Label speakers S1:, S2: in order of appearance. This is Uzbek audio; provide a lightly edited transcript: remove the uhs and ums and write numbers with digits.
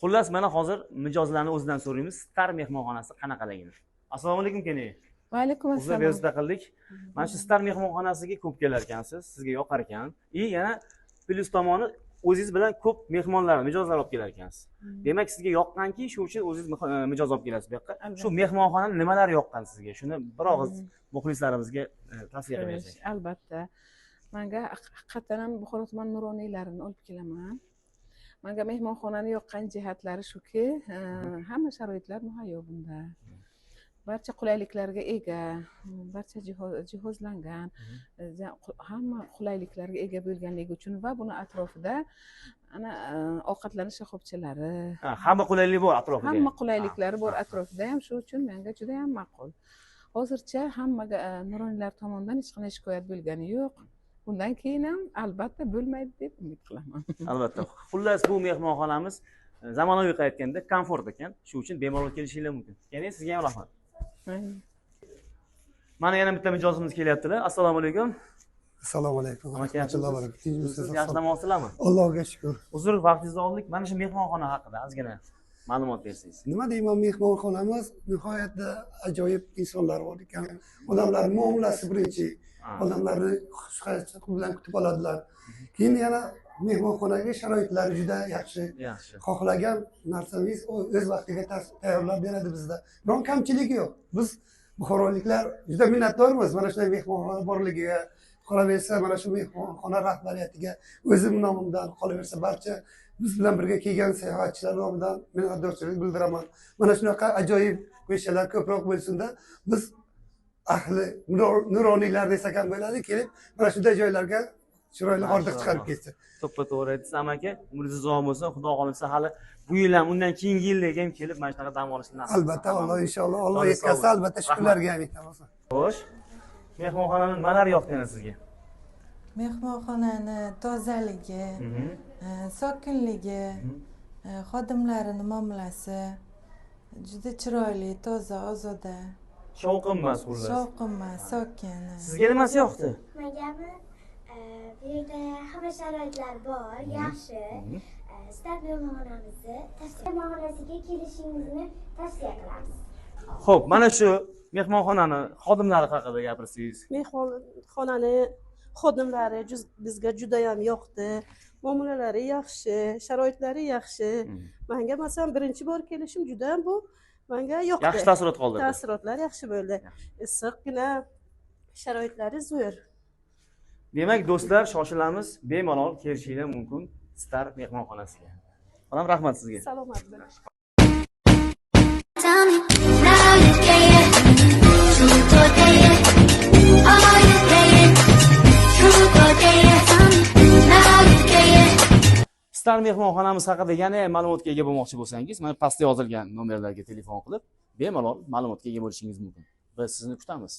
S1: Xullas, mana hozir mijozlarni o'zidan so'raymiz. Star mehmonxonasi qanaqaligini. Assalomu alaykum keling.
S2: Va alaykum
S1: O'zlar
S2: assalom.
S1: bezda qildik. Mana shu Star mehmonxonasiga ko'p kelar ekansiz, sizga yoqar ekan. Yana plyus tomoni o'zingiz bilan ko'p mehmonlar, mijozlar olib kelar ekansiz. Demak, sizga yoqqanki, shu uchun o'zingiz mijoz olib kelasiz bu yoqqa. Shu mehmonxonada nimalar yoqqan sizga? Shuni bir og'iz muxlislarimizga tavsiya qilib bersangiz.
S2: Albatta. Menga haqiqatan ham Buxoro tuman nuroniylarini olib kelaman. Menga mehmonxonani yoqqan jihatlari shuki, hamma sharoitlar muhayyo bunda. Barcha qulayliklarga ega, barcha jihozlangan, hamma qulayliklarga ega bo'lganligi uchun va buni atrofida ana ovqatlanish shoxobchalari,
S1: Hamma qulaylik bor atrofida.
S2: hamma qulayliklari bor atrofida ham, shu uchun menga juda ham ma'qul. Hozircha hammaga nuroniylar tomonidan hech qanday shikoyat bo'lgani yo'q. Bundan keyin ham albatta bo'lmaydi deb umid qilaman.
S1: Albatta. Xullas, bu mehmonxonamiz zamonaviy qaytganda komfort ekan. Shu uchun bemalol kelishinglar mumkin. Ya'ni sizga ham rahmat. Mana yana bitta mijozimiz kelyaptilar. Assalomu alaykum.
S3: Assalomu alaykum.
S1: Siz yaxshi dam olsizlarmi?
S3: Allohga shukr.
S1: Uzr, vaqtingizni oldik. Mana shu mehmonxona haqida ozgina ma'lumot bersangiz.
S3: Nima deyman, mehmonxonamiz nihoyatda ajoyib insonlar bor ekan. Odamlar muomalasi birinchi. Odamlarni xushxayrchilik bilan kutib oladilar. Keyin yana mehmonxonaga sharoitlari juda yaxshi. Xohlagan narsangiz o'z vaqtiga tayyorlab beradi bizda. Biron kamchiligi yo'q. Biz buxoroliklar juda minnatdormiz mana shunday mehmonxona borligiga. Qolaversa, mana shu mehmonxona rahbariyatiga o'zim nomimdan, qolaversa barcha biz bilan birga kelgan sayohatchilar nomidan minnatdorchilik bildiraman. Mana shunaqa ajoyib qo'shiqlar ko'proq bo'lsin-da, biz ahli nuroniylar desak ham bo'ladi, kelib mana shunday joylarga chiroyli hordiq chiqarib ketdi.
S1: To'ppa-to'g'ri aytdingiz amaki. Umringiz uzoq bo'lsin. Xudo xohlasa hali bu yil ham undan keyingi yillarga ham kelib mana shunaqa dam olishni nasib.
S3: Albatta, Alloh inshaalloh Alloh yetkazsa, albatta shukrlarga ham yetamiz.
S1: Xo'sh. Mehmonxonani nimalar yoqdi sizga?
S4: Mehmonxonani tozaligi, sokinligi, xodimlarining muomalasi juda chiroyli, toza, ozoda.
S1: Shovqinmas xullas.
S4: Shovqinmas, sokin.
S1: Sizga nimasi yoqdi?
S5: Mengami bu yerda hamma sharoitlar bor, yaxshi. Star mehmonxonasiga kelishingizni tavsiya qilamiz.
S1: Xo'p, mana shu mehmonxonani xodimlari haqida gapirsangiz.
S6: Mehmonxonani xodimlari bizga juda ham yoqdi. Muomalalari yaxshi, sharoitlari yaxshi. Menga masalan birinchi bor kelishim juda ham bu menga yoqdi.
S1: Yaxshi taassurot qoldirdi.
S6: Taassurotlar yaxshi bo'ldi. Issiqqina, sharoitlari zo'r.
S1: Demak, do'stlar, shoshilamiz, bemalol kelishinglar mumkin Star mehmonxonasiga. Onam rahmat sizga.
S6: Salomat bo'ling.
S1: Star mehmonxonamiz haqida yana ma'lumotga ega bo'lmoqchi bo'lsangiz, mana pastda yozilgan nomerlarga telefon qilib, bemalol ma'lumotga ega bo'lishingiz mumkin. Biz sizni kutamiz.